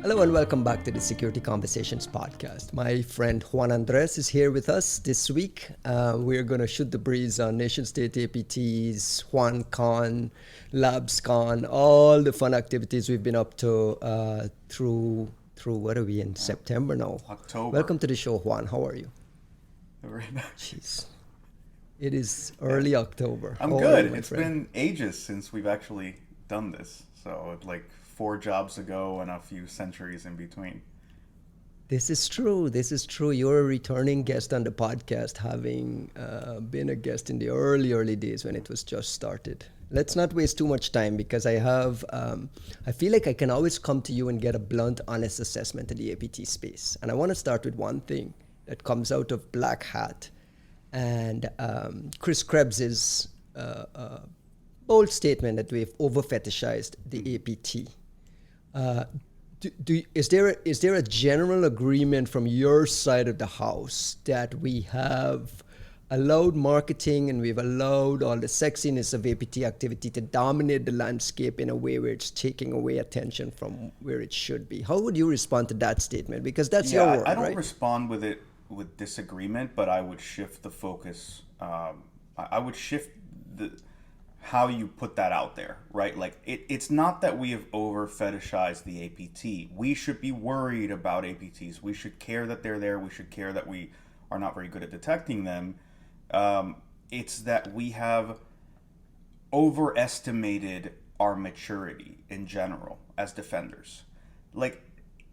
Hello and welcome back to the Security Conversations podcast. My friend Juan Andres is here with us this week. We're going to shoot the breeze on nation-state APTs, JuanCon, LABScon, all the fun activities we've been up to through what are we in September now? October. Welcome to the show, Juan. How are you? Very nice. Jeez. It is early October. I'm good. It's been ages since we've actually done this. So like 4 jobs ago and a few centuries in between. This is true. You're a returning guest on the podcast, having been a guest in the early days when it was just started. Let's not waste too much time because I feel like I can always come to you and get a blunt, honest assessment of the APT space. And I want to start with one thing that comes out of Black Hat and Chris Krebs's bold statement that we've over-fetishized the APT. Is there a general agreement from your side of the house that we have allowed marketing and we've allowed all the sexiness of APT activity to dominate the landscape in a way where it's taking away attention from where it should be? How would you respond to that statement? Because that's your word, I don't right? respond with it with disagreement, but I would shift the focus. I would shift how you put that out there, right? Like it's not that we have over fetishized the APT. We should be worried about APTs. We should care that they're there. We should care that we are not very good at detecting them. It's that we have overestimated our maturity in general as defenders. Like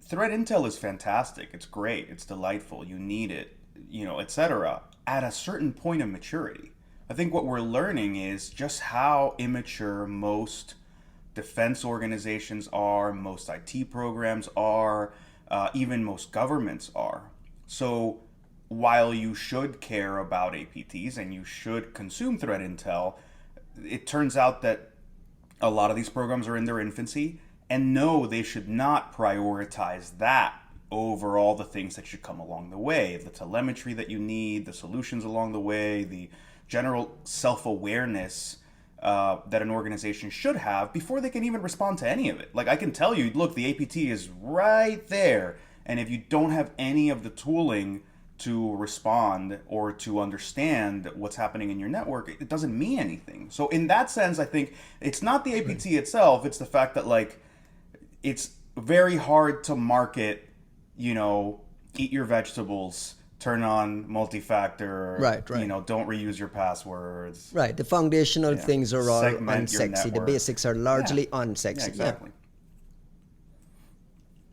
threat intel is fantastic. It's great. It's delightful. You need it, etc. At a certain point of maturity. I think what we're learning is just how immature most defense organizations are, most IT programs are, even most governments are. So while you should care about APTs and you should consume threat intel, it turns out that a lot of these programs are in their infancy, and no, they should not prioritize that over all the things that should come along the way, the telemetry that you need, the solutions along the way, the general self-awareness that an organization should have before they can even respond to any of it. Like I can tell you, look, the APT is right there. And if you don't have any of the tooling to respond or to understand what's happening in your network, it doesn't mean anything. So in that sense, I think it's not the APT itself. It's the fact that like it's very hard to market, eat your vegetables, turn on multi-factor, right. Don't reuse your passwords. Right, the foundational things are all unsexy. The basics are largely unsexy. Yeah, exactly.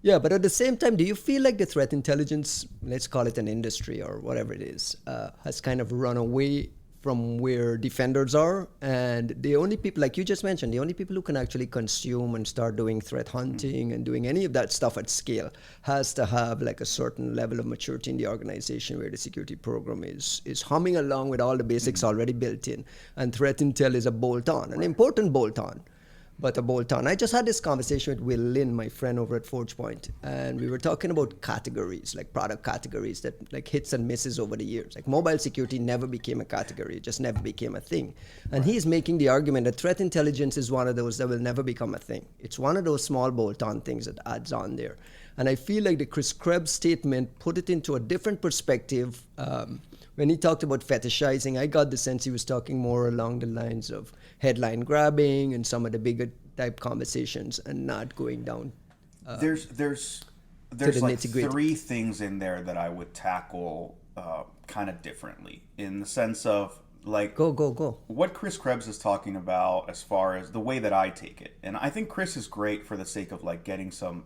Yeah, but at the same time, do you feel like the threat intelligence, let's call it an industry or whatever it is, has kind of run away from where defenders are? And the only people, like you just mentioned, the only people who can actually consume and start doing threat hunting and doing any of that stuff at scale has to have like a certain level of maturity in the organization where the security program is humming along with all the basics already built in. And threat intel is a bolt-on, an important bolt-on. But a bolt-on. I just had this conversation with Will Lin, my friend over at ForgePoint, and we were talking about categories, like product categories that like hits and misses over the years. Like mobile security never became a category, it just never became a thing. And he's making the argument that threat intelligence is one of those that will never become a thing. It's one of those small bolt-on things that adds on there. And I feel like the Chris Krebs statement put it into a different perspective. When he talked about fetishizing, I got the sense he was talking more along the lines of headline grabbing and some of the bigger type conversations and not going down. There's like 3 things in there that I would tackle kind of differently in the sense of like go what Chris Krebs is talking about as far as the way that I take it. And I think Chris is great for the sake of like getting some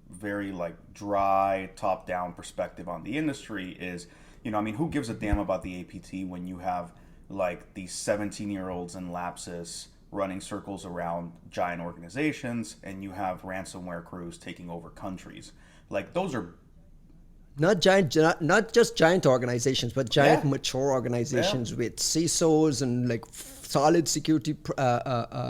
very like dry top down perspective on the industry is, who gives a damn about the APT when you have like these 17-year-olds in Lapsus running circles around giant organizations and you have ransomware crews taking over countries. Like those are not just giant organizations, but giant mature organizations with CISOs and like solid security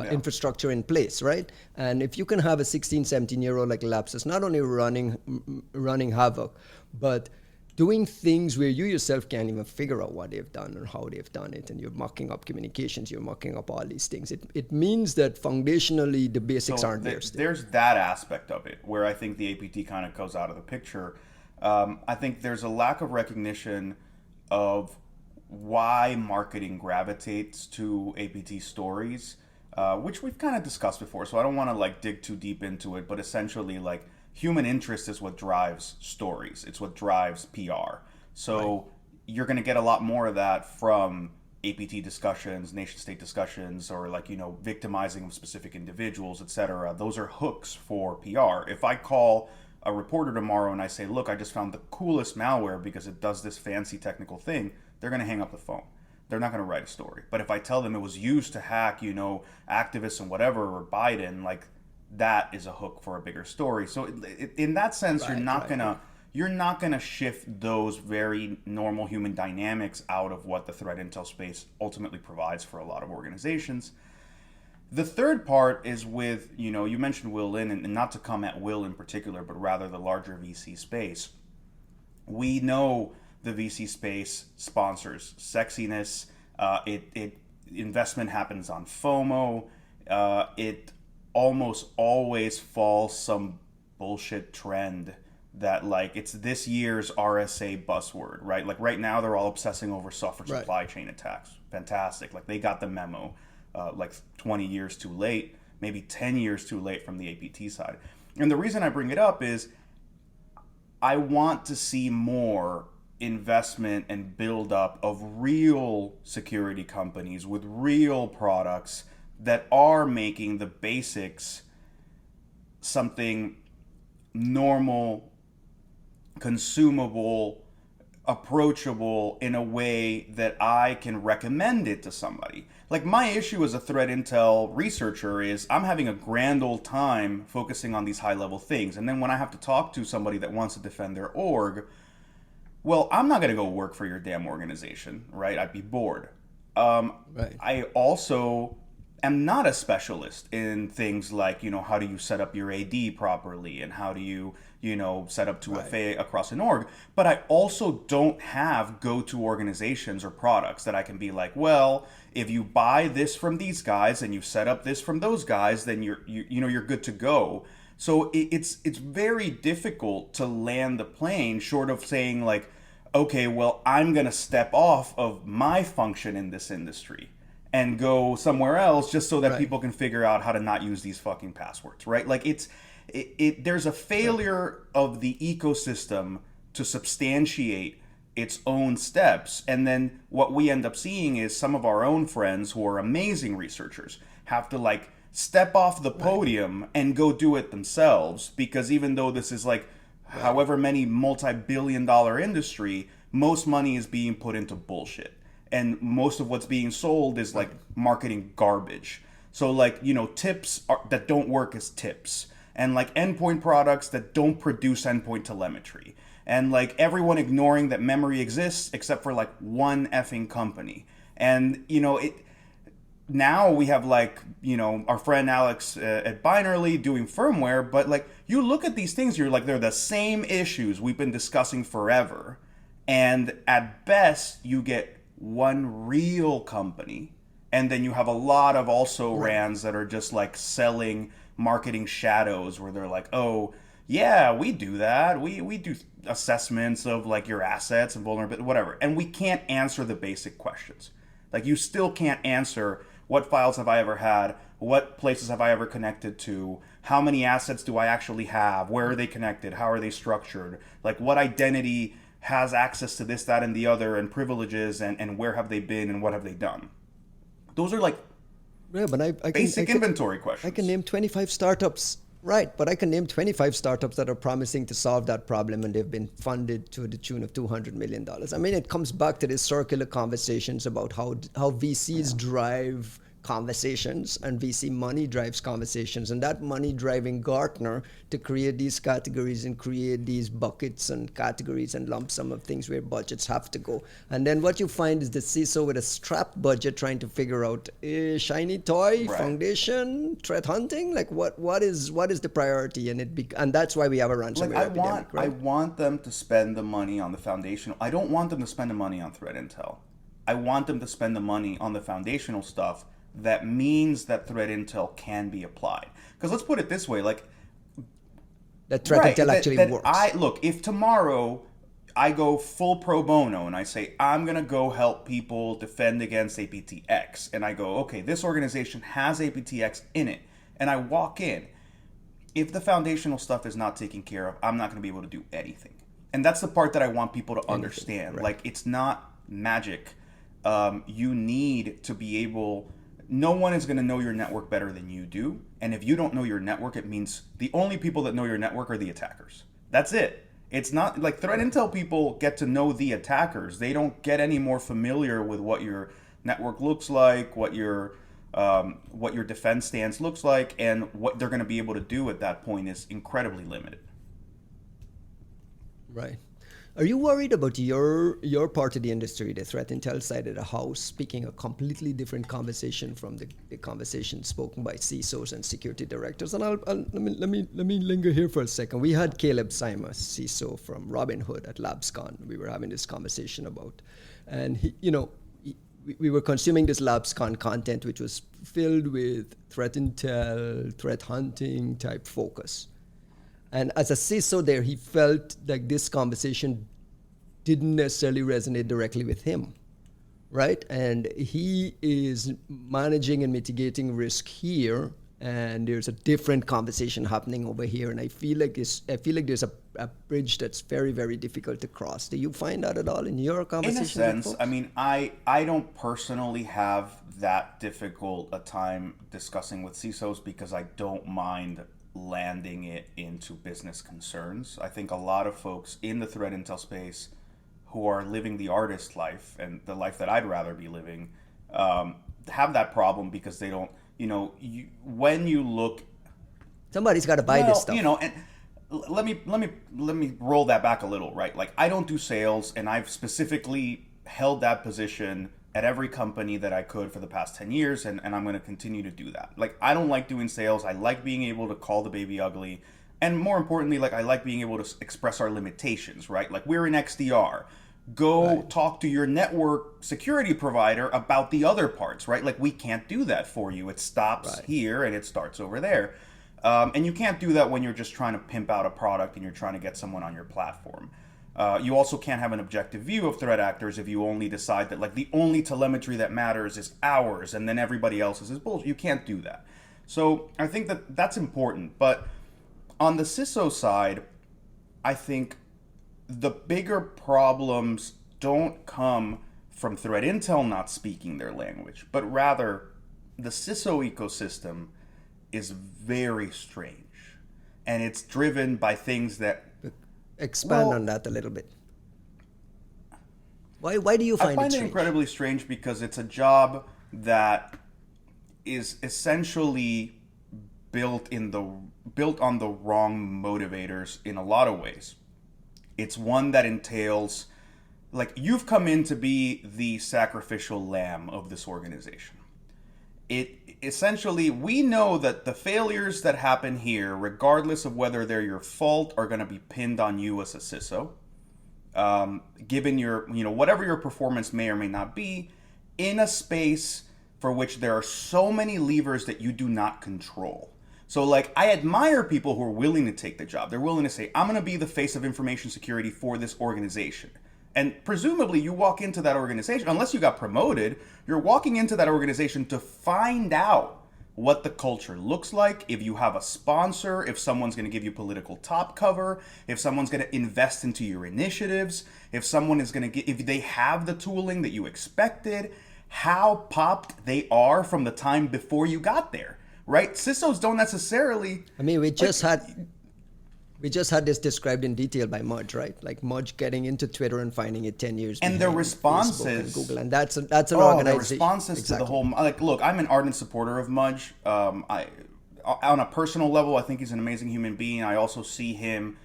infrastructure in place, right? And if you can have a 16, 17-year-old like Lapsus not only running havoc, but doing things where you yourself can't even figure out what they've done or how they've done it, and you're mucking up communications, you're mucking up all these things. It means that foundationally the basics aren't there still. There's that aspect of it where I think the APT kind of goes out of the picture. I think there's a lack of recognition of why marketing gravitates to APT stories, which we've kind of discussed before, so I don't want to like dig too deep into it, but essentially like human interest is what drives stories. It's what drives PR. So you're going to get a lot more of that from APT discussions, nation state discussions, or like, you know, victimizing of specific individuals, etc. Those are hooks for PR. If I call a reporter tomorrow and I say, look, I just found the coolest malware because it does this fancy technical thing, they're going to hang up the phone. They're not going to write a story. But if I tell them it was used to hack, you know, activists and whatever, or Biden, like, that is a hook for a bigger story. So in that sense, you're not gonna shift those very normal human dynamics out of what the threat intel space ultimately provides for a lot of organizations. The third part is with, you know, you mentioned Will Lin, and not to come at Will in particular, but rather the larger VC space. We know the VC space sponsors sexiness. Investment happens on FOMO. It almost always falls some bullshit trend that like it's this year's RSA buzzword, right? Like right now they're all obsessing over software supply chain attacks. Fantastic. Like they got the memo like 20 years too late, maybe 10 years too late from the APT side. And the reason I bring it up is I want to see more investment and build up of real security companies with real products that are making the basics something normal, consumable, approachable in a way that I can recommend it to somebody. Like my issue as a threat intel researcher is I'm having a grand old time focusing on these high level things. And then when I have to talk to somebody that wants to defend their org, well, I'm not going to go work for your damn organization, right? I'd be bored. I also am not a specialist in things like, you know, how do you set up your AD properly and how do you, you know, set up 2FA across an org. But I also don't have go-to organizations or products that I can be like, well, if you buy this from these guys and you set up this from those guys, then you're good to go. So it's very difficult to land the plane short of saying like, okay, well, I'm going to step off of my function in this industry and go somewhere else just so that people can figure out how to not use these fucking passwords, right? Like there's a failure of the ecosystem to substantiate its own steps. And then what we end up seeing is some of our own friends who are amazing researchers have to like step off the podium and go do it themselves, because even though this is like however many multi-billion-dollar industry, most money is being put into bullshit. And most of what's being sold is like marketing garbage. So like, you know, tips that don't work as tips. And like endpoint products that don't produce endpoint telemetry. And like everyone ignoring that memory exists except for like one effing company. And, you know, now we have like, you know, our friend Alex at Binarly doing firmware, but like you look at these things, you're like, they're the same issues we've been discussing forever. And at best you get one real company, and then you have a lot of also rans that are just like selling marketing shadows where they're like, oh yeah, we do that, we do assessments of like your assets and vulnerability, whatever, and we can't answer the basic questions. Like you still can't answer what files have I ever had, what places have I ever connected to, how many assets do I actually have, where are they connected, how are they structured, like what identity has access to this, that, and the other, and privileges, and where have they been, and what have they done. Those are like basic inventory questions. I can name 25 startups, but I can name 25 startups that are promising to solve that problem, and they've been funded to the tune of $200 million. I mean, it comes back to this circular conversations about how VCs drive conversations, and we see money drives conversations, and that money driving Gartner to create these categories and create these buckets and categories and lump sum of things where budgets have to go. And then what you find is the CISO with a strapped budget trying to figure out shiny toy, Right. foundation, threat hunting, like what is the priority, and that's why we have a ransomware epidemic, right? I want them to spend the money on the foundational. I don't want them to spend the money on threat intel. I want them to spend the money on the foundational stuff that means that threat intel can be applied. Because let's put it this way, like That threat intel actually works. Look, if tomorrow I go full pro bono and I say I'm gonna go help people defend against APTX, and I go, okay, this organization has APTX in it, and I walk in, if the foundational stuff is not taken care of, I'm not gonna be able to do anything. And that's the part that I want people to understand. Right. Like, it's not magic. You need to be able. No one is going to know your network better than you do. And if you don't know your network, it means the only people that know your network are the attackers. That's it. It's not like threat intel people get to know the attackers. They don't get any more familiar with what your network looks like, what your defense stance looks like, and what they're going to be able to do at that point is incredibly limited. Right. Are you worried about your part of the industry, the threat intel side of the house, speaking a completely different conversation from the conversation spoken by CISOs and security directors? And let me linger here for a second. We had Caleb Simas, CISO from Robinhood at LABScon. We were having this conversation about, and we were consuming this LABScon content, which was filled with threat intel, threat hunting type focus. And as a CISO there, he felt like this conversation didn't necessarily resonate directly with him, right? And he is managing and mitigating risk here, and there's a different conversation happening over here. And I feel like there's a bridge that's very, very difficult to cross. Do you find that at all in your conversation? In a sense, I mean, I don't personally have that difficult a time discussing with CISOs because I don't mind landing it into business concerns. I think a lot of folks in the threat intel space who are living the artist life and the life that I'd rather be living have that problem because they don't, when you look, somebody's got to buy this stuff. And let me roll that back a little, right? Like, I don't do sales, and I've specifically held that position at every company that I could for the past 10 years, and I'm going to continue to do that. Like, I don't like doing sales. I like being able to call the baby ugly. And more importantly, like, I like being able to express our limitations, right? Like, we're in XDR. Go talk to your network security provider about the other parts, right? Like, we can't do that for you. It stops here and it starts over there. And you can't do that when you're just trying to pimp out a product and you're trying to get someone on your platform. You also can't have an objective view of threat actors if you only decide that, like, the only telemetry that matters is ours and then everybody else's is bullshit. You can't do that. So I think that that's important. But on the CISO side, I think the bigger problems don't come from threat intel not speaking their language, but rather the CISO ecosystem is very strange. And it's driven by things that... Expand on that a little bit. Why do you find it strange? I find it incredibly strange because it's a job that is essentially built on the wrong motivators in a lot of ways. It's one that entails, like, you've come in to be the sacrificial lamb of this organization. It essentially, we know that the failures that happen here, regardless of whether they're your fault, are going to be pinned on you as a CISO. Given your, whatever your performance may or may not be, in a space for which there are so many levers that you do not control. So, like, I admire people who are willing to take the job. They're willing to say, I'm going to be the face of information security for this organization. And presumably you walk into that organization, unless you got promoted, you're walking into that organization to find out what the culture looks like, if you have a sponsor, if someone's going to give you political top cover, if someone's going to invest into your initiatives, if someone is going to get, if they have the tooling that you expected, how popped they are from the time before you got there, right? CISOs don't necessarily... I mean, we just had... We just had this described in detail by Mudge, right? Like Mudge getting into Twitter and finding it 10 years And behind their Facebook and responses, Google, and that's an the organization. responses to the whole, like, look, I'm an ardent supporter of Mudge. On a personal level, I think he's an amazing human being. I also see him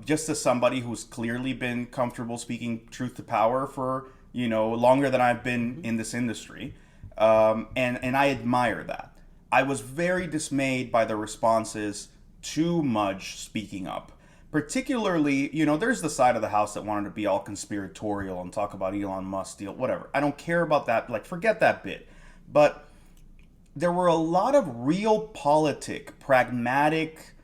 just as somebody who's clearly been comfortable speaking truth to power for, longer than I've been in this industry. And I admire that. I was very dismayed by the responses to Mudge speaking up. Particularly, there's the side of the house that wanted to be all conspiratorial and talk about Elon Musk deal, whatever. I don't care about that. Like, forget that bit. But there were a lot of realpolitik, pragmatic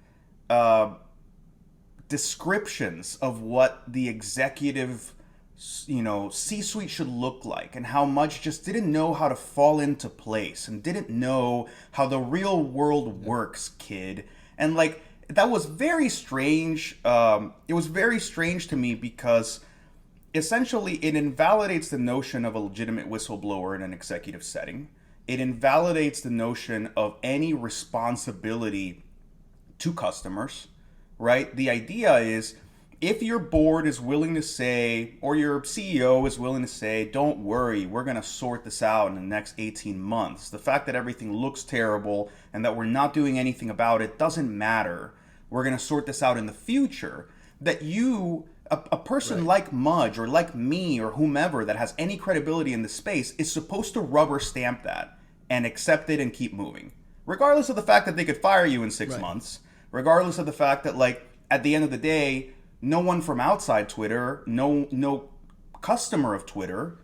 descriptions of what the executive, C-suite should look like, and how Mudge just didn't know how to fall into place and didn't know how the real world works, kid. And like, that was very strange. It was very strange to me because essentially it invalidates the notion of a legitimate whistleblower in an executive setting. It invalidates the notion of any responsibility to customers, right? The idea is, if your board is willing to say, or your CEO is willing to say, don't worry, we're going to sort this out in the next 18 months. The fact that everything looks terrible and that we're not doing anything about it doesn't matter. We're going to sort this out in the future. That you, a person right. like Mudge or like me or whomever that has any credibility in the space is supposed to rubber stamp that and accept it and keep moving. Regardless of the fact that they could fire you in 6 right. months. Regardless of the fact that, like, at the end of the day, no one from outside Twitter, no customer of Twitter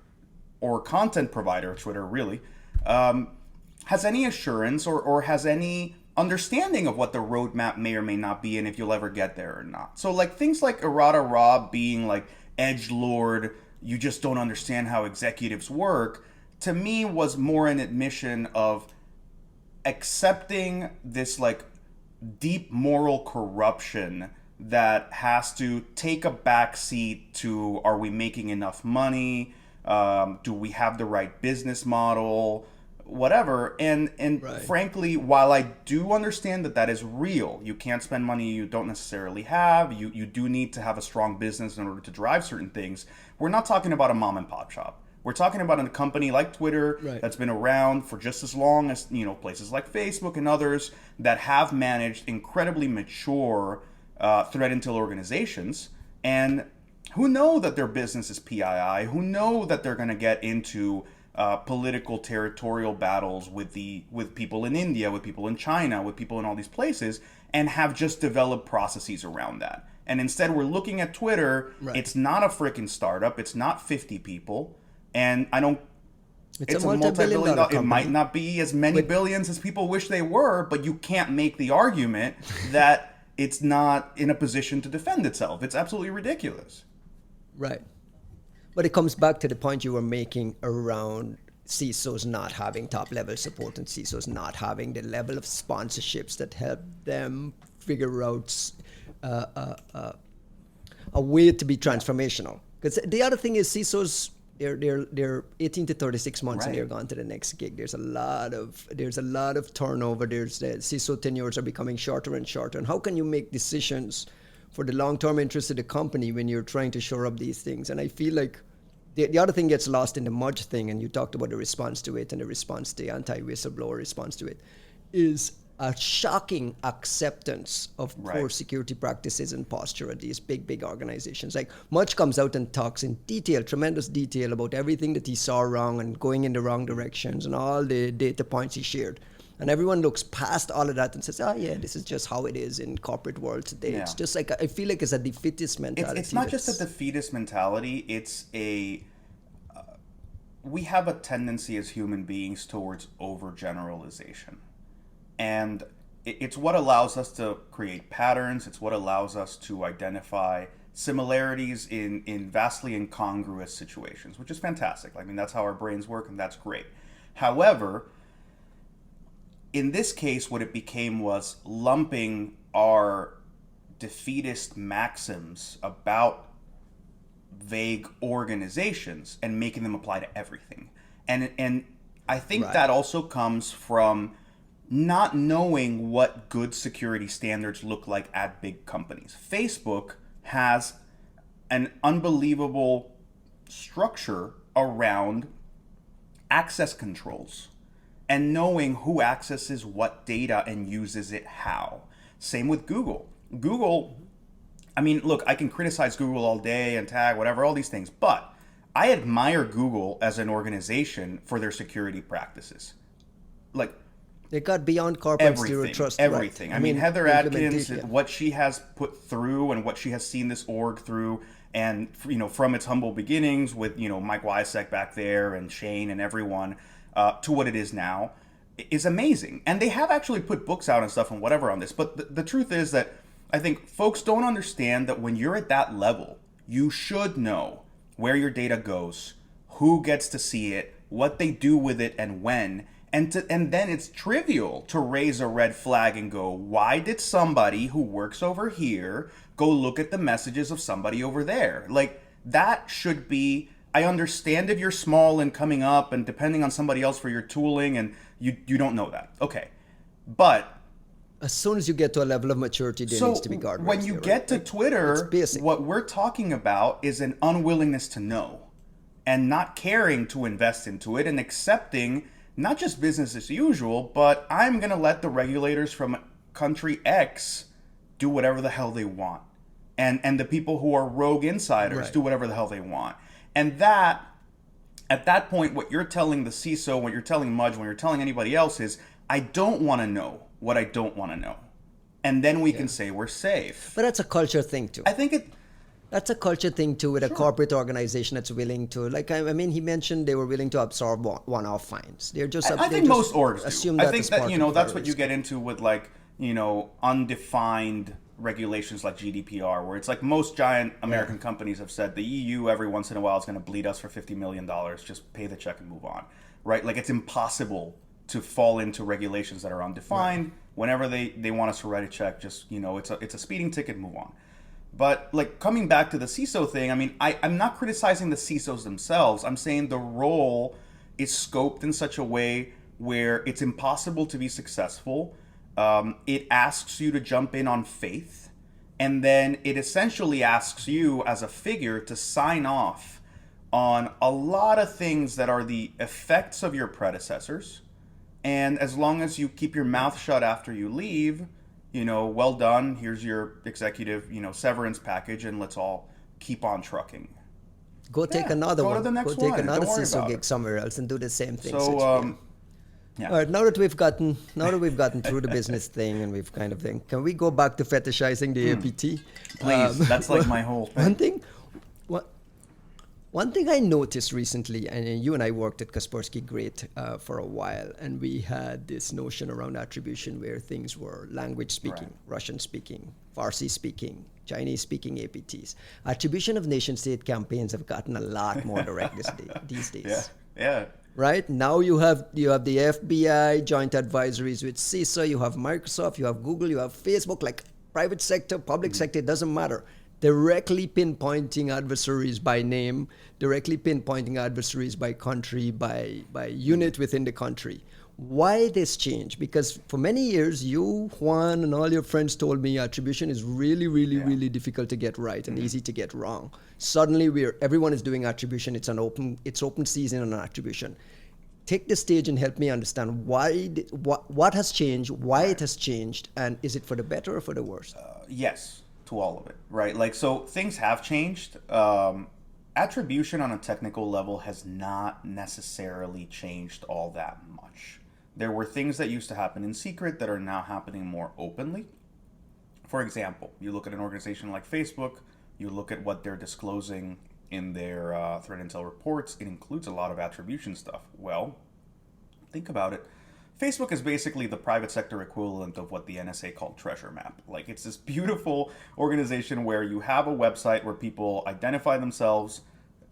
or content provider of Twitter, really, has any assurance or has any understanding of what the roadmap may or may not be and if you'll ever get there or not. So, like, things like Errata Rob being like, edgelord, you just don't understand how executives work, to me was more an admission of accepting this, like, deep moral corruption that has to take a backseat to, are we making enough money? Do we have the right business model? Whatever. And right. frankly, while I do understand that that is real, you can't spend money you don't necessarily have. You do need to have a strong business in order to drive certain things. We're not talking about a mom and pop shop. We're talking about a company like Twitter right. that's been around for just as long as, places like Facebook and others that have managed incredibly mature threat intel organizations, and who know that their business is PII, who know that they're going to get into political territorial battles with people in India, with people in China, with people in all these places, and have just developed processes around that. And instead, we're looking at Twitter. Right. It's not a freaking startup. It's not 50 people. And it's a multi-billion dollar. It might not be as many billions as people wish they were, but you can't make the argument that it's not in a position to defend itself. It's absolutely ridiculous. Right. But it comes back to the point you were making around CISOs not having top-level support and CISOs not having the level of sponsorships that help them figure out a way to be transformational. Because the other thing is CISOs, they're 18 to 36 months right. and they're gone to the next gig. There's a lot of turnover. The CISO tenures are becoming shorter and shorter. And how can you make decisions for the long-term interest of the company when you're trying to shore up these things? And I feel like the other thing gets lost in the Mudge thing, and you talked about the response to it and the response, the anti-whistleblower response to it, is a shocking acceptance of right. poor security practices and posture at these big organizations. Like, Mudge comes out and talks in detail, tremendous detail, about everything that he saw wrong and going in the wrong directions and all the data points he shared. And everyone looks past all of that and says, oh, yeah, this is just how it is in corporate world today. Yeah. It's just like, I feel like it's a defeatist mentality. It's not just a defeatist mentality. It's we have a tendency as human beings towards overgeneralization. And it's what allows us to create patterns. It's what allows us to identify similarities in vastly incongruous situations, which is fantastic. I mean, that's how our brains work, and that's great. However, in this case, what it became was lumping our defeatist maxims about vague organizations and making them apply to everything. And I think right. that also comes from not knowing what good security standards look like at big companies. Facebook has an unbelievable structure around access controls and knowing who accesses what data and uses it how. Same with Google. Google, I mean, look, I can criticize Google all day and tag, whatever, all these things, but I admire Google as an organization for their security practices. Like, they got beyond corporate zero everything, trust. everything. Right? I mean, Heather Adkins, yeah. what she has put through and what she has seen this org through, and from its humble beginnings with Mike Wisek back there and Shane and everyone to what it is now is amazing. And they have actually put books out and stuff and whatever on this. But the truth is that I think folks don't understand that when you're at that level, you should know where your data goes, who gets to see it, what they do with it, and when. And then it's trivial to raise a red flag and go, why did somebody who works over here go look at the messages of somebody over there? Like, that should be, I understand if you're small and coming up and depending on somebody else for your tooling and you don't know that. Okay. But as soon as you get to a level of maturity, there needs to be guardrails. When you get to Twitter, what we're talking about is an unwillingness to know and not caring to invest into it and accepting not just business as usual, but I'm going to let the regulators from country X do whatever the hell they want. And the people who are rogue insiders do whatever the hell they want. And that, at that point, what you're telling the CISO, what you're telling Mudge, when you're telling anybody else is, I don't want to know what I don't want to know. And then we can say we're safe. But that's a culture thing too. I think that's a culture thing too with a corporate organization that's willing to, like, I mean, he mentioned they were willing to absorb one-off fines. They're just, I think most orgs assume do. that I think that, that's what you get into with like, undefined regulations like GDPR, where it's like most giant American companies have said the EU every once in a while is going to bleed us for $50 million. Just pay the check and move on, right? Like, it's impossible to fall into regulations that are undefined. Right. Whenever they want us to write a check, just, it's a speeding ticket, move on. But like, coming back to the CISO thing, I mean, I'm not criticizing the CISOs themselves. I'm saying the role is scoped in such a way where it's impossible to be successful. It asks you to jump in on faith. And then it essentially asks you as a figure to sign off on a lot of things that are the effects of your predecessors. And as long as you keep your mouth shut after you leave, well done, here's your executive, severance package, and let's all keep on trucking. Go take another one. Go to the next one. Go take another CISO gig somewhere else and do the same thing. So, All right, now that we've gotten through the business thing and we've kind of can we go back to fetishizing the APT? Please, that's like my whole thing. One thing I noticed recently, and you and I worked at Kaspersky Great for a while, and we had this notion around attribution where things were language speaking, Russian speaking, Farsi speaking, Chinese speaking APTs. Attribution of nation state campaigns have gotten a lot more direct these days. Yeah. Right? Now you have the FBI joint advisories with CISO, you have Microsoft, you have Google, you have Facebook, like private sector, public sector, it doesn't matter. Directly pinpointing adversaries by name, directly pinpointing adversaries by country, by unit within the country. Why this change? Because for many years, you, Juan, and all your friends told me attribution is really, really, really difficult to get right and easy to get wrong. Suddenly, everyone is doing attribution. It's open season on attribution. Take the stage and help me understand what has changed, why it has changed, and is it for the better or for the worse? Yes. To all of it, right? Like, so things have changed. Attribution on a technical level has not necessarily changed all that much. There were things that used to happen in secret that are now happening more openly. For example, you look at an organization like Facebook, you look at what they're disclosing in their threat intel reports, it includes a lot of attribution stuff. Well, think about it. Facebook is basically the private sector equivalent of what the NSA called Treasure Map. Like, it's this beautiful organization where you have a website where people identify themselves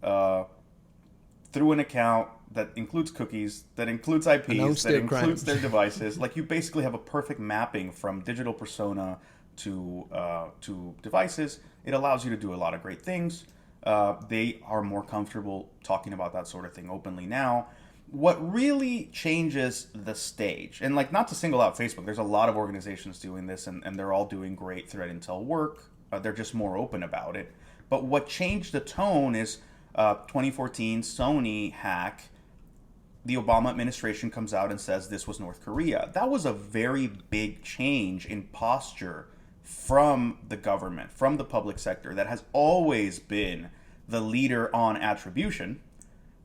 through an account that includes cookies, that includes IPs, that includes their devices. Like, you basically have a perfect mapping from digital persona to devices. It allows you to do a lot of great things. They are more comfortable talking about that sort of thing openly now. what really changes the stage, and like not to single out Facebook, there's a lot of organizations doing this, and they're all doing great threat intel work. They're just more open about it. But what changed the tone is 2014 Sony hack. The Obama administration comes out and says this was North Korea. That was a very big change in posture from the government, from the public sector that has always been the leader on attribution,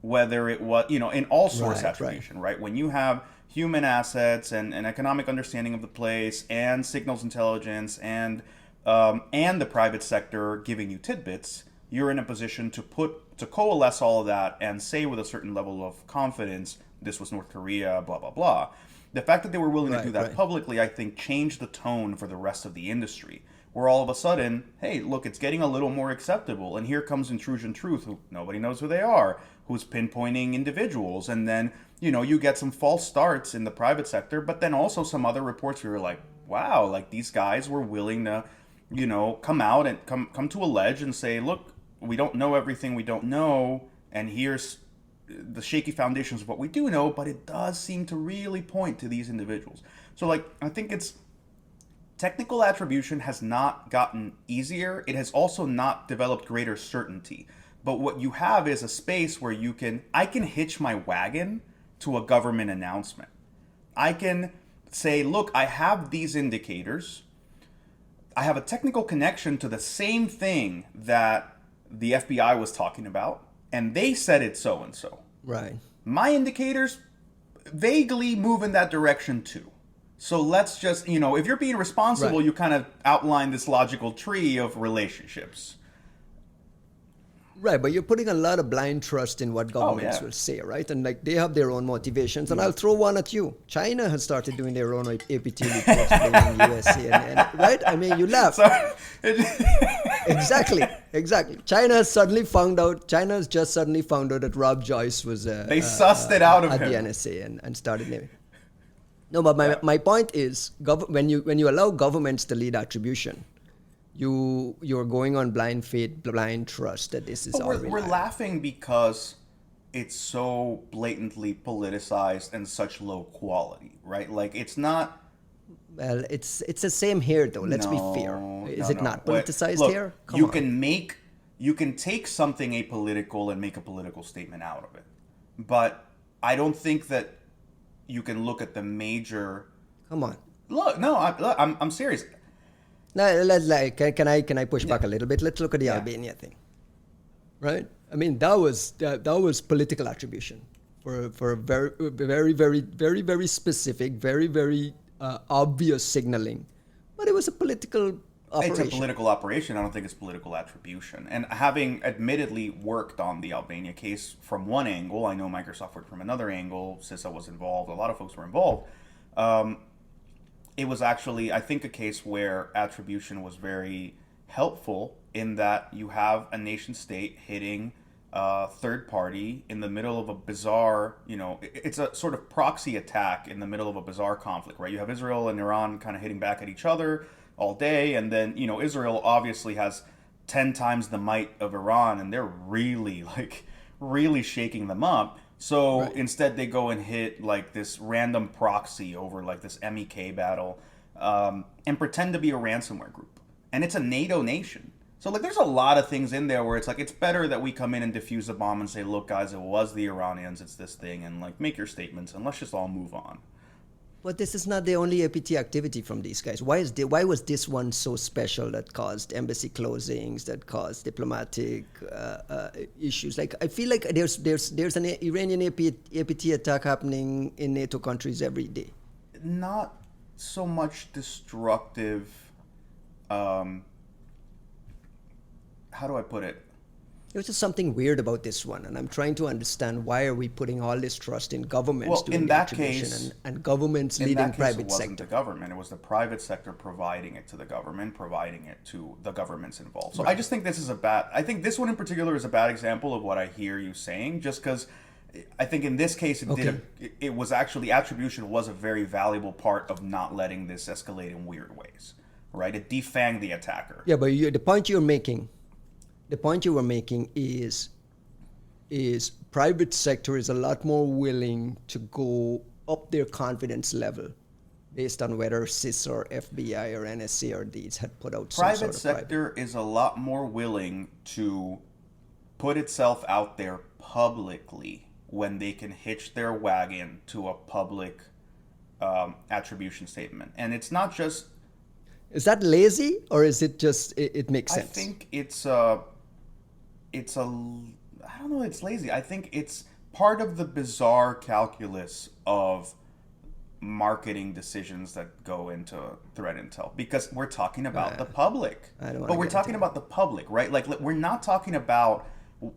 whether it was, in all source attribution, right? When you have human assets and an economic understanding of the place and signals intelligence and the private sector giving you tidbits, you're in a position to coalesce all of that and say with a certain level of confidence, this was North Korea, blah, blah, blah. The fact that they were willing to do that publicly, I think, changed the tone for the rest of the industry, where all of a sudden, hey, look, it's getting a little more acceptable. And here comes Intrusion Truth, who nobody knows who they are, who's pinpointing individuals. And then, you get some false starts in the private sector, but then also some other reports where you're like, wow, like these guys were willing to, come out and come to a ledge and say, look, we don't know everything we don't know, and here's the shaky foundations of what we do know, but it does seem to really point to these individuals. So, I think it's technical attribution has not gotten easier. It has also not developed greater certainty. But what you have is a space where I can hitch my wagon to a government announcement. I can say, look, I have these indicators. I have a technical connection to the same thing that the FBI was talking about, and they said it's so-and-so. Right. My indicators vaguely move in that direction too. So let's just, if you're being responsible, you kind of outline this logical tree of relationships. Right, but you're putting a lot of blind trust in what governments will say, right? And they have their own motivations. And I'll throw one at you. China has started doing their own APT reports blaming USA, right? I mean, you laugh. Exactly. China has just suddenly found out that Rob Joyce was they sussed it out of at him the NSA and started naming. No, but my point is, when you allow governments to lead attribution, you're going on blind faith, blind trust that this is all reliable. We're laughing because it's so blatantly politicized and such low quality, right? Like it's not. Well, it's the same here though. Let's be fair. Is it not politicized here? You can take something apolitical and make a political statement out of it, but I don't think that you can look at the major. Come on. Look, no, I'm serious. No, can I push back a little bit? Let's look at the Albania thing, right? I mean, that was political attribution for a very specific, very obvious signaling, but it was a political operation. It's a political operation. I don't think it's political attribution. And having admittedly worked on the Albania case from one angle, I know Microsoft worked from another angle. CISO was involved. A lot of folks were involved. It was actually, I think, a case where attribution was very helpful in that you have a nation state hitting a third party in the middle of a bizarre, it's a sort of proxy attack in the middle of a bizarre conflict, right? You have Israel and Iran kind of hitting back at each other all day. And then, Israel obviously has 10 times the might of Iran, and they're really shaking them up. So instead they go and hit this random proxy over this MEK battle and pretend to be a ransomware group. And it's a NATO nation. So there's a lot of things in there where it's it's better that we come in and defuse the bomb and say, look guys, it was the Iranians, it's this thing, and make your statements and let's just all move on. But this is not the only APT activity from these guys. Why was this one so special that caused embassy closings, that caused diplomatic issues? I feel like there's an Iranian APT attack happening in NATO countries every day. Not so much destructive. How do I put it? There's just something weird about this one, and I'm trying to understand why are we putting all this trust in governments doing the attribution and governments leading private sector. It wasn't the government; it was the private sector providing it to the government, providing it to the governments involved. So I just think this is I think this one in particular is a bad example of what I hear you saying. Just because I think in this case it was actually attribution was a very valuable part of not letting this escalate in weird ways, right? It defanged the attacker. Yeah, but the point you were making is private sector is a lot more willing to go up their confidence level based on whether CIS or FBI or NSA or these had put out some Private sort of sector is a lot more willing to put itself out there publicly when they can hitch their wagon to a public attribution statement. And it's not just... Is that lazy, or is it just, it makes sense? I think I don't know, it's lazy. I think it's part of the bizarre calculus of marketing decisions that go into threat intel, because we're talking about the public. But we're talking about the public, right? Like, we're not talking about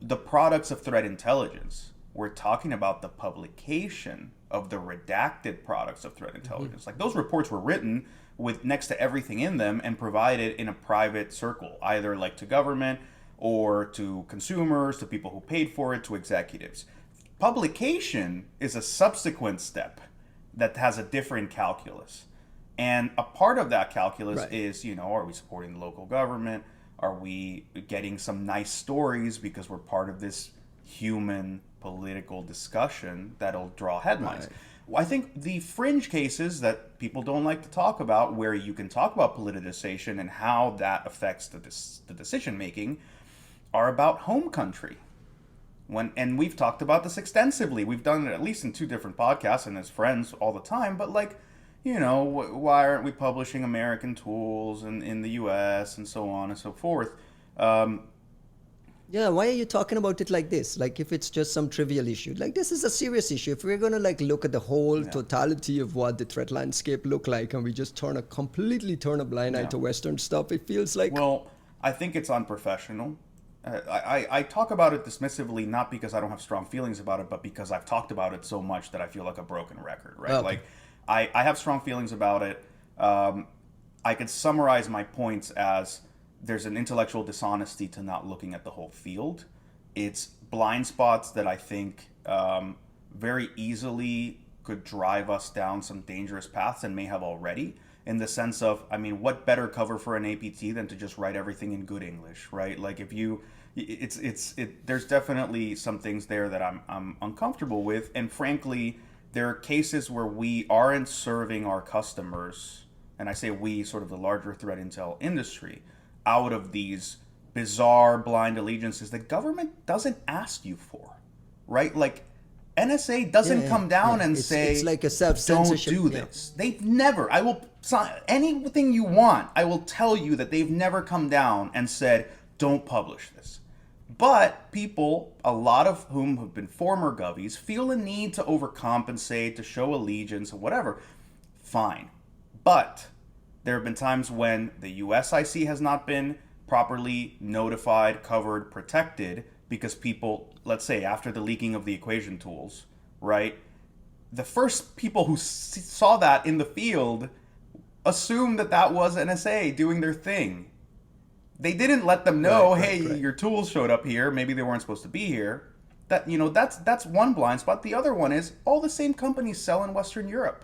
the products of threat intelligence. We're talking about the publication of the redacted products of threat intelligence. Like, those reports were written with next to everything in them and provided in a private circle, either like to government or to consumers, to people who paid for it, to executives. Publication is a subsequent step that has a different calculus. And a part of that calculus is, are we supporting the local government? Are we getting some nice stories because we're part of this human political discussion that'll draw headlines? I think the fringe cases that people don't like to talk about, where you can talk about politicization and how that affects the decision making, are about home country. And we've talked about this extensively. We've done it at least in 2 different podcasts and as friends all the time. But why aren't we publishing American tools in the U.S. and so on and so forth? Yeah, why are you talking about it like this? Like, if it's just some trivial issue. Like, this is a serious issue. If we're going to look at the whole totality of what the threat landscape look like, and we just completely turn a blind eye to Western stuff, it feels like... Well, I think it's unprofessional. I talk about it dismissively, not because I don't have strong feelings about it, but because I've talked about it so much that I feel like a broken record, right? Okay. Like, I have strong feelings about it. I could summarize my points as there's an intellectual dishonesty to not looking at the whole field. It's blind spots that I think very easily could drive us down some dangerous paths, and may have already, in the sense of, what better cover for an APT than to just write everything in good English, right? Like, if you... there's definitely some things there that I'm uncomfortable with, and frankly, there are cases where we aren't serving our customers, and I say we, sort of the larger threat intel industry, out of these bizarre blind allegiances that government doesn't ask you for, right? Like, NSA doesn't come down and say, it's like a self-censorship. Don't do this. They've never, I will sign anything you want. I will tell you that they've never come down and said, don't publish this. But people, a lot of whom have been former govies, feel a need to overcompensate, to show allegiance, or whatever. Fine. But there have been times when the USIC has not been properly notified, covered, protected, because people, let's say after the leaking of the equation tools, right? The first people who saw that in the field assumed that was NSA doing their thing. They didn't let them know, hey, your tools showed up here. Maybe they weren't supposed to be here. That's one blind spot. The other one is all the same companies sell in Western Europe.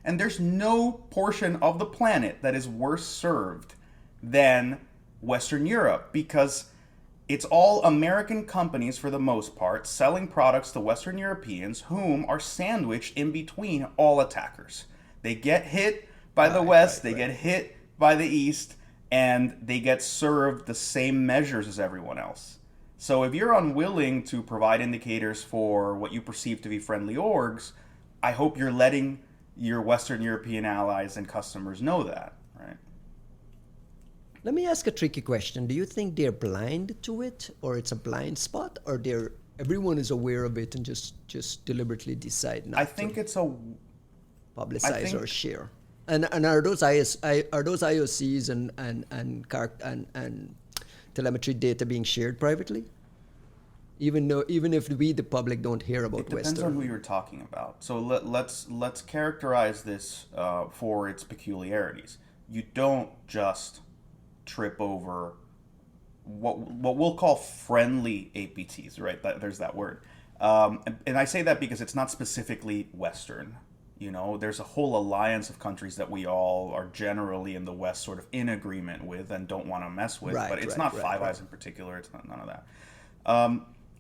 And there's no portion of the planet that is worse served than Western Europe, because it's all American companies, for the most part, selling products to Western Europeans, whom are sandwiched in between all attackers. They get hit by the West, they get hit by the East, and they get served the same measures as everyone else. So if you're unwilling to provide indicators for what you perceive to be friendly orgs, I hope you're letting your Western European allies and customers know that, right? Let me ask a tricky question. Do you think they're blind to it, or it's a blind spot, or everyone is aware of it and just deliberately decide not to? I think it's a publicize or share. And are those IOCs and telemetry data being shared privately? Even if we, the public, don't hear about Western. It depends on who you're talking about. So let's characterize this for its peculiarities. You don't just trip over what we'll call friendly APTs, right? There's that word. And I say that because it's not specifically Western. There's a whole alliance of countries that we all are generally in the West sort of in agreement with and don't want to mess with. But it's not Five Eyes in particular. It's not none of that.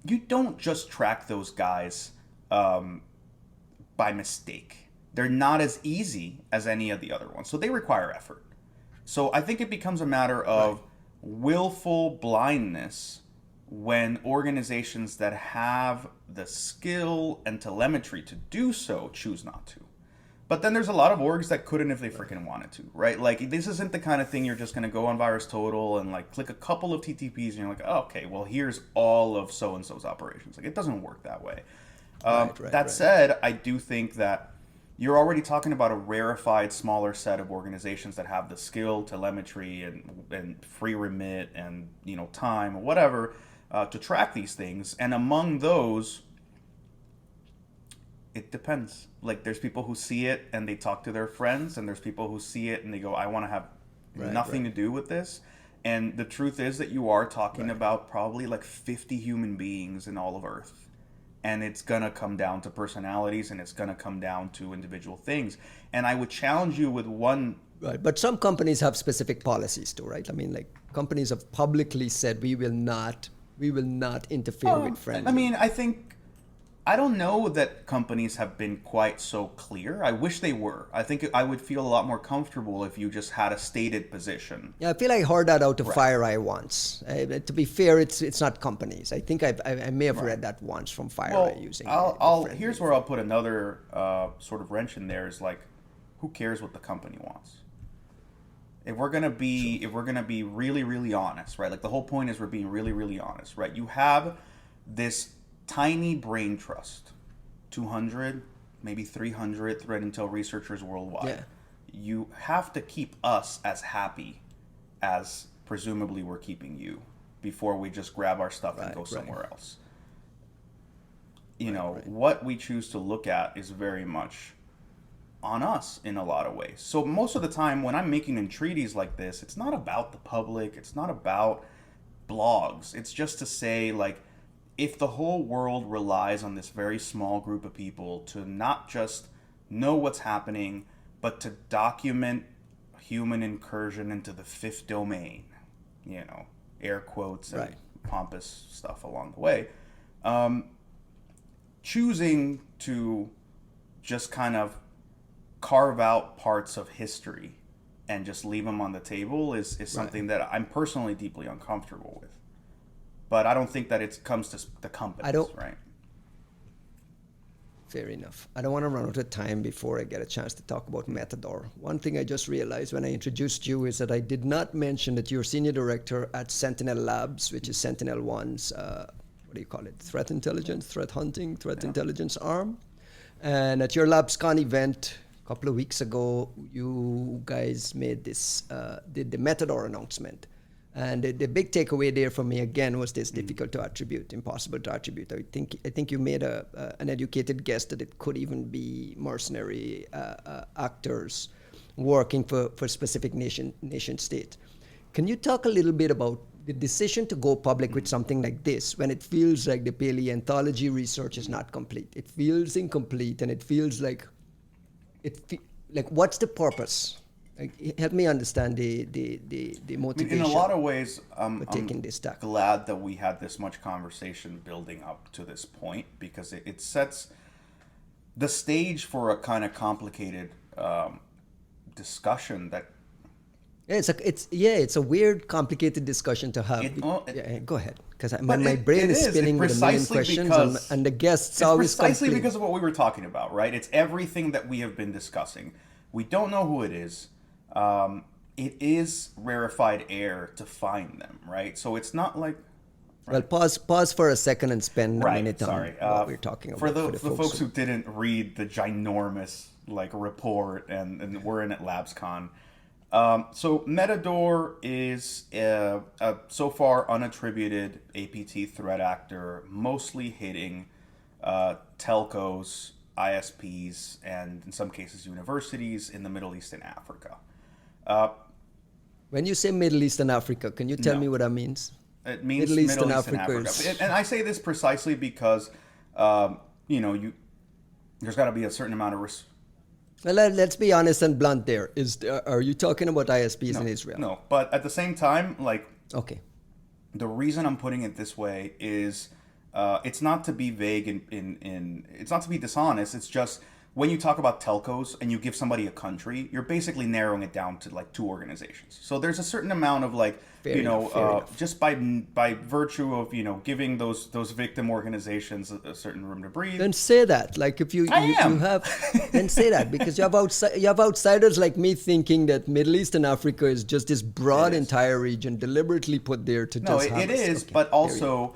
you don't just track those guys by mistake. They're not as easy as any of the other ones, so they require effort. So I think it becomes a matter of willful blindness when organizations that have the skill and telemetry to do so choose not to. But then there's a lot of orgs that couldn't if they freaking wanted to, right? Like, this isn't the kind of thing you're just going to go on VirusTotal and like click a couple of TTPs and you're like, oh, okay, well, here's all of so-and-so's operations. Like, it doesn't work that way. That said, I do think that you're already talking about a rarefied, smaller set of organizations that have the skill, telemetry, and free remit and, you know, time or whatever to track these things. And among those, it depends. Like, there's people who see it and they talk to their friends, and there's people who see it and they go, I want to have nothing to do with this. And the truth is that you are talking about probably like 50 human beings in all of Earth. And it's going to come down to personalities, and it's going to come down to individual things. And I would challenge you with one. Right, but some companies have specific policies too, right? I mean, like, companies have publicly said we will not interfere with friends. I mean, I don't know that companies have been quite so clear. I wish they were. I think I would feel a lot more comfortable if you just had a stated position. Yeah, I feel I heard that out of FireEye once. To be fair, it's not companies. I think I may have read that once from FireEye using. Here's where I'll put another sort of wrench in there. Is like, who cares what the company wants? If we're gonna be really, really honest, right? Like, the whole point is we're being really, really honest, right? You have this tiny brain trust, 200, maybe 300 threat intel researchers worldwide. Yeah. You have to keep us as happy as presumably we're keeping you before we just grab our stuff and go somewhere else. You know, what we choose to look at is very much on us in a lot of ways. So most of the time when I'm making entreaties like this, it's not about the public, it's not about blogs. It's just to say, like, if the whole world relies on this very small group of people to not just know what's happening, but to document human incursion into the fifth domain, you know, air quotes and pompous stuff along the way, choosing to just kind of carve out parts of history and just leave them on the table is something that I'm personally deeply uncomfortable with. But I don't think that it comes to the companies, right? Fair enough. I don't want to run out of time before I get a chance to talk about Metador. One thing I just realized when I introduced you is that I did not mention that you're senior director at SentinelLabs, which is SentinelOne's, what do you call it? Threat intelligence, threat hunting, threat intelligence arm. And at your LABScon event a couple of weeks ago, you guys made this, did the Metador announcement. And the big takeaway there for me again was this: difficult to attribute, impossible to attribute. I think you made an educated guess that it could even be mercenary actors working for specific nation state. Can you talk a little bit about the decision to go public with something like this when it feels like the paleontology research is not complete? It feels incomplete, and it feels like what's the purpose? Help me understand the motivation. In a lot of ways, I'm this tack. glad that we had this much conversation building up to this point, because it sets the stage for a kind of complicated discussion that. It's a weird, complicated discussion to have. Go ahead, because my brain is spinning with a million questions, and the guests always precisely because of what we were talking about, right? It's everything that we have been discussing. We don't know who it is. It is rarefied air to find them, right? So it's not like. Right. Well, pause for a second and spend a minute on what we're talking about. For the folks who didn't read the ginormous report, and we're in at LABScon. So Metador is a so far unattributed APT threat actor, mostly hitting telcos, ISPs, and in some cases universities in the Middle East and Africa. When you say Middle East and Africa, can you tell me what that means? It means Middle East and Africa. And I say this precisely because, there's got to be a certain amount of risk. Well, let's be honest and blunt there. Are you talking about ISPs in Israel? No, but at the same time, okay. The reason I'm putting it this way is It's not to be vague in it's not to be dishonest. It's just when you talk about telcos and you give somebody a country, you're basically narrowing it down to like two organizations. So there's a certain amount of like, Fair enough. just by virtue of, giving those victim organizations a certain room to breathe. Then say that. Like if you have, then say that, because you have outsiders like me thinking that Middle East and Africa is just this broad entire region deliberately put there to just it is, okay, but also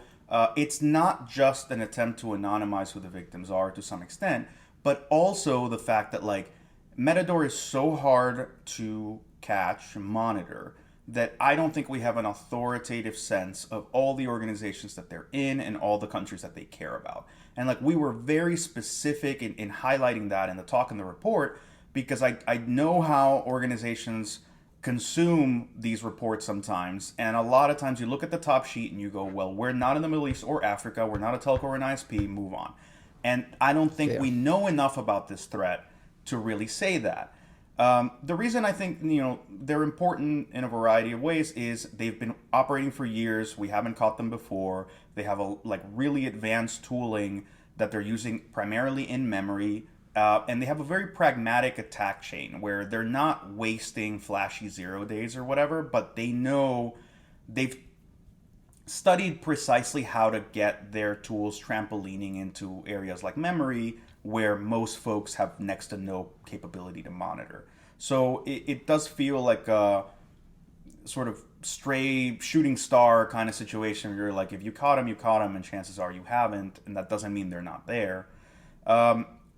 it's not just an attempt to anonymize who the victims are to some extent, but also the fact that like Metador is so hard to catch and monitor that I don't think we have an authoritative sense of all the organizations that they're in and all the countries that they care about. And like we were very specific in highlighting that in the talk in the report, because I know how organizations consume these reports sometimes, and a lot of times you look at the top sheet and you go, well, we're not in the Middle East or Africa, we're not a telco or an ISP, move on. And I don't think we know enough about this threat to really say that. The reason I think they're important in a variety of ways is they've been operating for years. We haven't caught them before. They have a really advanced tooling that they're using primarily in memory, and they have a very pragmatic attack chain where they're not wasting flashy 0 days or whatever, but they know they've studied precisely how to get their tools trampolining into areas like memory where most folks have next to no capability to monitor. So it does feel like a sort of stray shooting star kind of situation where you're like, if you caught them, and chances are you haven't, and that doesn't mean they're not there.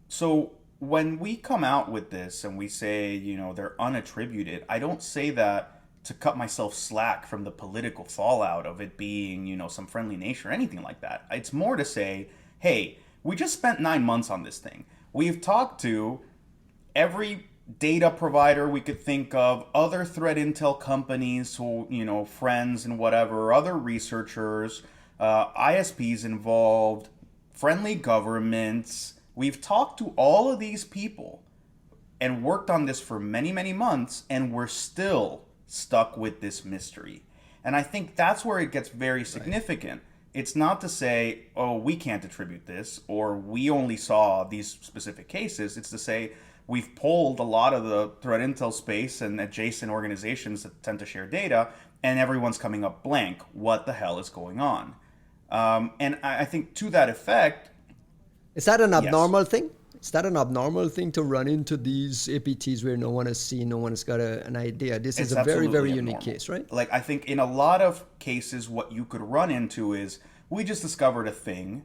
So when we come out with this and we say, they're unattributed, I don't say that to cut myself slack from the political fallout of it being, some friendly nature or anything like that. It's more to say, hey, we just spent 9 months on this thing. We've talked to every data provider we could think of, other threat intel companies, who, friends and whatever, other researchers, ISPs involved, friendly governments. We've talked to all of these people and worked on this for many, many months, and we're still stuck with this mystery. And I think that's where it gets very significant. Right. It's not to say, oh, we can't attribute this, or we only saw these specific cases. It's to say we've polled a lot of the threat intel space and adjacent organizations that tend to share data, and everyone's coming up blank. What the hell is going on? And I think to that effect... Is that an abnormal thing? Is that an abnormal thing to run into these APTs where no one has seen, no one has got an idea? This is a very, very unique case, right? Like, I think in a lot of cases, what you could run into is, we just discovered a thing.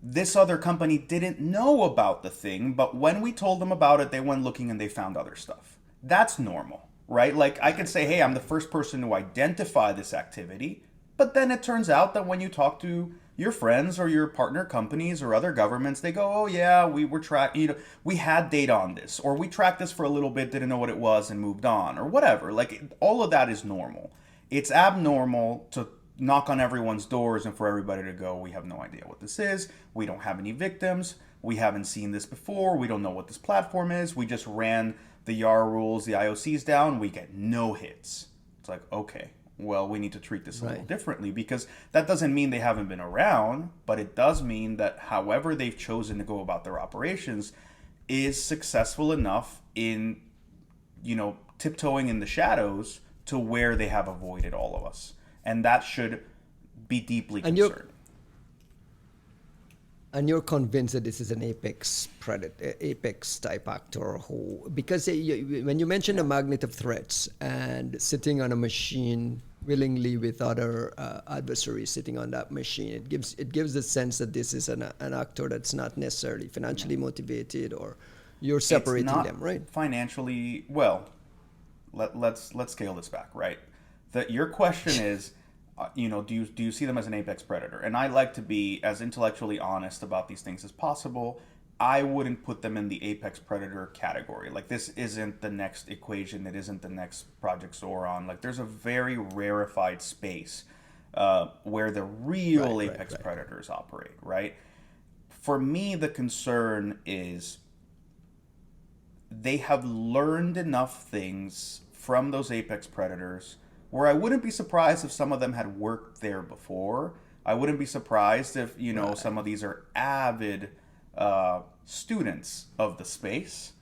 This other company didn't know about the thing, but when we told them about it, they went looking and they found other stuff. That's normal, right? Like, I could say, hey, I'm the first person to identify this activity, but then it turns out that when you talk to your friends or your partner companies or other governments, they go, oh yeah, we were tracking, we had data on this, or we tracked this for a little bit, didn't know what it was and moved on, or whatever. Like, all of that is normal. It's abnormal to knock on everyone's doors and for everybody to go, we have no idea what this is, we don't have any victims, we haven't seen this before, we don't know what this platform is, we just ran the YAR rules, the IOCs down, we get no hits. It's like, okay, well, we need to treat this a little differently, because that doesn't mean they haven't been around, but it does mean that however they've chosen to go about their operations is successful enough in, tiptoeing in the shadows to where they have avoided all of us. And that should be deeply concerning. And you're convinced that this is an apex type actor who, because when you mention the magnet of threats and sitting on a machine willingly with other adversaries sitting on that machine, it gives the sense that this is an actor that's not necessarily financially motivated, or you're separating them, right? Financially, well, let's scale this back, right? That your question is, do you see them as an apex predator? And I like to be as intellectually honest about these things as possible. I wouldn't put them in the apex predator category. Like, this isn't the next equation. It isn't the next Project Zoran. Like, there's a very rarefied space where the real apex predators operate, right? For me, the concern is they have learned enough things from those apex predators where I wouldn't be surprised if some of them had worked there before, I wouldn't be surprised if, some of these are avid students of the space.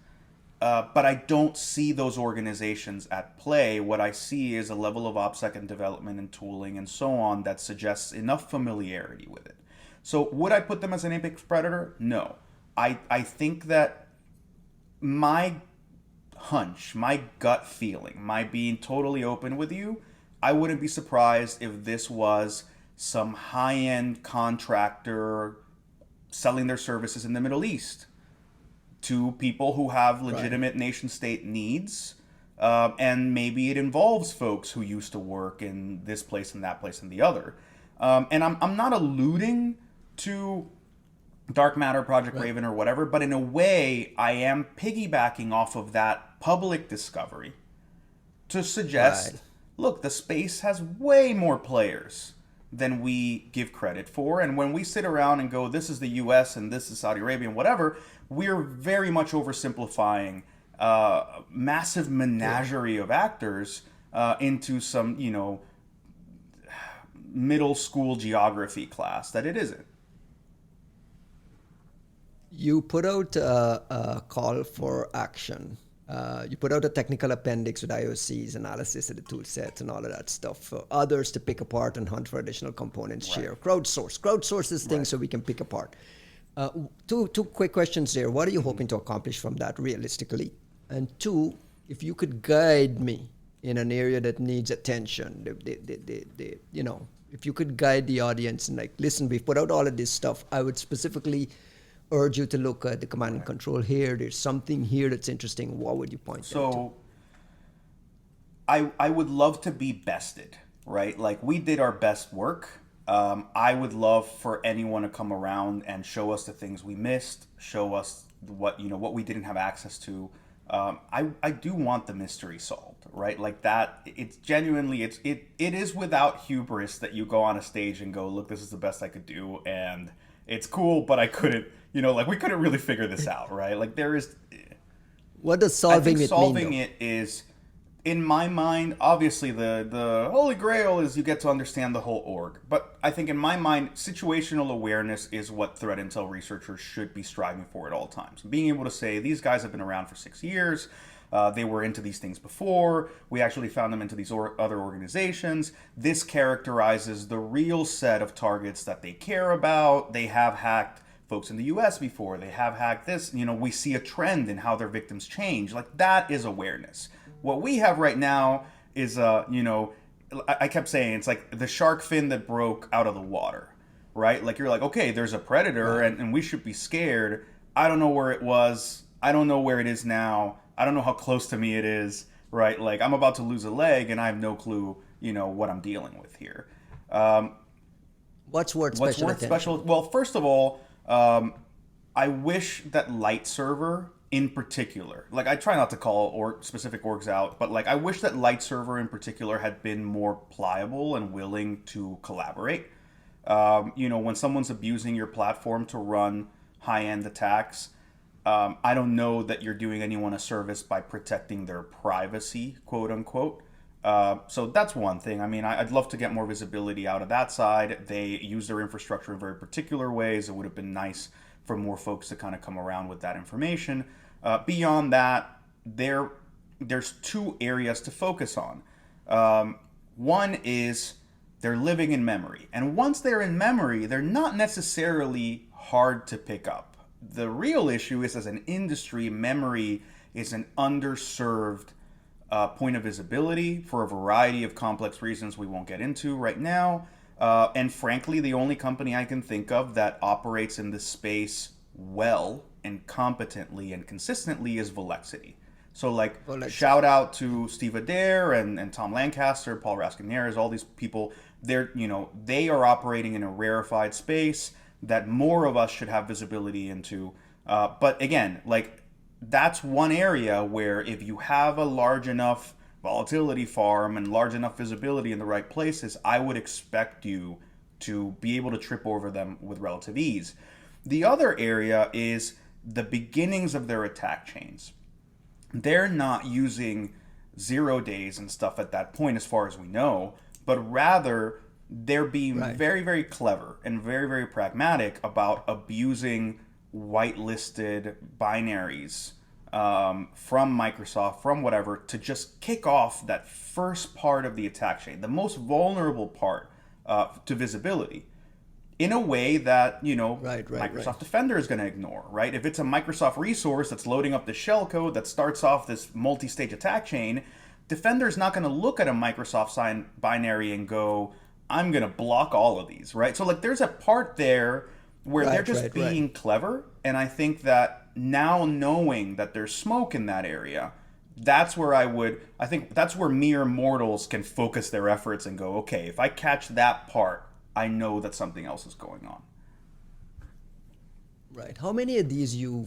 But I don't see those organizations at play. What I see is a level of OPSEC and development and tooling and so on that suggests enough familiarity with it. So would I put them as an apex predator? No. I think that my hunch, my gut feeling, my being totally open with you, I wouldn't be surprised if this was some high-end contractor selling their services in the Middle East to people who have legitimate nation-state needs. And maybe it involves folks who used to work in this place and that place and the other. And I'm not alluding to Dark Matter, Project Raven, or whatever, but in a way, I am piggybacking off of that public discovery to suggest, look, the space has way more players than we give credit for. And when we sit around and go, this is the US and this is Saudi Arabia and whatever, we're very much oversimplifying massive menagerie of actors into some, middle school geography class that it isn't. You put out a call for action. You put out a technical appendix with IOCs, analysis of the tool sets, and all of that stuff for others to pick apart and hunt for additional components, share. Crowdsource this thing so we can pick apart. Two quick questions there. What are you hoping to accomplish from that realistically? And two, if you could guide me in an area that needs attention, if you could guide the audience and listen, we've put out all of this stuff, I would specifically urge you to look at the command and control here. There's something here that's interesting. What would you point to? So I would love to be bested, right? Like, we did our best work. I would love for anyone to come around and show us the things we missed, show us what we didn't have access to. I do want the mystery solved, right? Like that, it's genuinely, it is without hubris that you go on a stage and go, look, this is the best I could do. And it's cool, but I couldn't, we couldn't really figure this out, right? Like there is. What does solving it mean? Solving it is, in my mind, obviously the holy grail is you get to understand the whole org. But I think in my mind, situational awareness is what threat intel researchers should be striving for at all times. Being able to say, these guys have been around for 6 years. They were into these things before. We actually found them into these other organizations. This characterizes the real set of targets that they care about. They have hacked folks in the US before. They have hacked this. We see a trend in how their victims change. Like, that is awareness. What we have right now is, I kept saying, it's like the shark fin that broke out of the water, right? Like, you're like, okay, there's a predator and we should be scared. I don't know where it was. I don't know where it is now. I don't know how close to me it is, right? Like, I'm about to lose a leg and I have no clue, what I'm dealing with here. What's worth special? Well, first of all, I wish that Light Server in particular, like, I try not to call specific orgs out, but I wish that Light Server in particular had been more pliable and willing to collaborate. When someone's abusing your platform to run high-end attacks, I don't know that you're doing anyone a service by protecting their privacy, quote unquote. So that's one thing. I mean, I'd love to get more visibility out of that side. They use their infrastructure in very particular ways. It would have been nice for more folks to kind of come around with that information. Beyond that, there's two areas to focus on. One is they're living in memory. And once they're in memory, they're not necessarily hard to pick up. The real issue is, as an industry, memory is an underserved point of visibility for a variety of complex reasons we won't get into right now. And frankly, the only company I can think of that operates in this space well and competently and consistently is Volexity. So shout out to Steve Adair and Tom Lancaster, Paul Raskin-Nieres, all these people. They are operating in a rarefied space that more of us should have visibility into. But again, that's one area where if you have a large enough volatility farm and large enough visibility in the right places, I would expect you to be able to trip over them with relative ease. The other area is the beginnings of their attack chains. They're not using 0 days and stuff at that point, as far as we know, but rather they're being very, very clever and very, very pragmatic about abusing whitelisted binaries from Microsoft, from whatever, to just kick off that first part of the attack chain, the most vulnerable part to visibility, in a way that, Microsoft Defender is going to ignore, right? If it's a Microsoft resource that's loading up the shellcode that starts off this multi-stage attack chain, Defender is not going to look at a Microsoft sign binary and go, I'm going to block all of these, right? So like there's a part there where they're just being clever. And I think that now knowing that there's smoke in that area, that's where I think that's where mere mortals can focus their efforts and go, okay, if I catch that part, I know that something else is going on. Right. How many of these you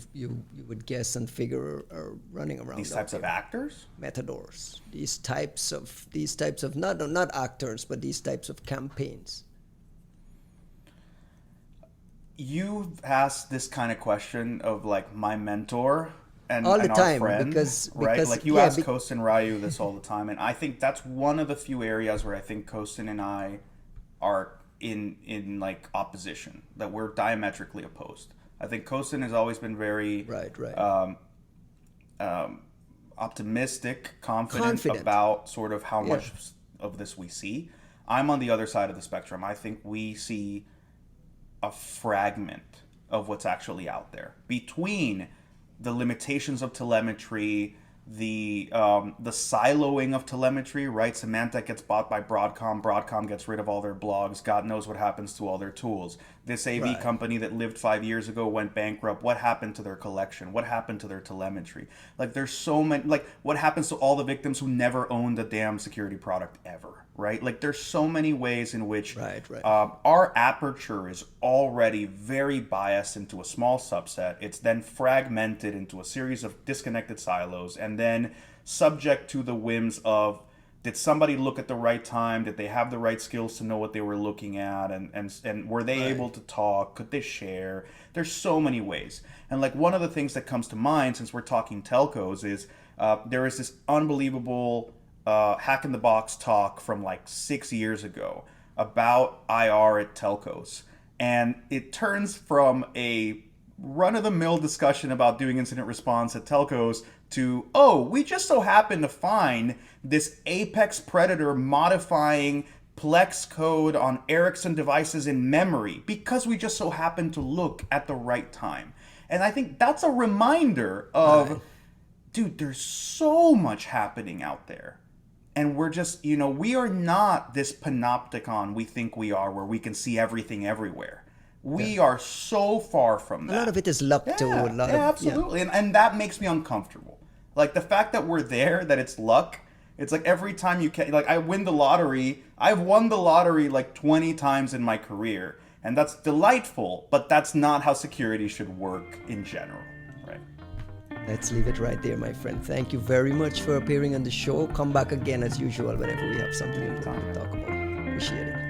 would guess and figure are running around? These types of actors? Metadors. These types of not actors, but these types of campaigns. You've asked this kind of question of like my mentor and all the our time, friend, because like you ask Kostin and Ryu this all the time, and I think that's one of the few areas where I think Kostin and I are in like opposition, that we're diametrically opposed. I think Kostin has always been very optimistic, confident about sort of how much of this we see. I'm on the other side of the spectrum. I think we see a fragment of what's actually out there between the limitations of telemetry, the siloing of telemetry, right? Symantec gets bought by Broadcom gets rid of all their blogs. God knows what happens to all their tools. This AV company that lived 5 years ago went bankrupt. What happened to their collection? What happened to their telemetry? Like there's so many, like what happens to all the victims who never owned a damn security product ever, right? Like there's so many ways in which our aperture is already very biased into a small subset. It's then fragmented into a series of disconnected silos and then subject to the whims of, did somebody look at the right time? Did they have the right skills to know what they were looking at? And were they able to talk? Could they share? There's so many ways. And like one of the things that comes to mind, since we're talking telcos, is there is this unbelievable hack in the box talk from like 6 years ago about IR at telcos. And it turns from a run-of-the-mill discussion about doing incident response at telcos to, oh, we just so happen to find this apex predator modifying Plex code on Ericsson devices in memory because we just so happen to look at the right time. And I think that's a reminder of, dude, there's so much happening out there. And we're just, we are not this panopticon we think we are, where we can see everything everywhere. We are so far from that. A lot of it is luck too. Absolutely. And that makes me uncomfortable. Like the fact that we're there, that it's luck. It's like every time you can, like I win the lottery. I've won the lottery like 20 times in my career. And that's delightful, but that's not how security should work in general, right? Let's leave it right there, my friend. Thank you very much for appearing on the show. Come back again as usual whenever we have something important to talk about. Appreciate it.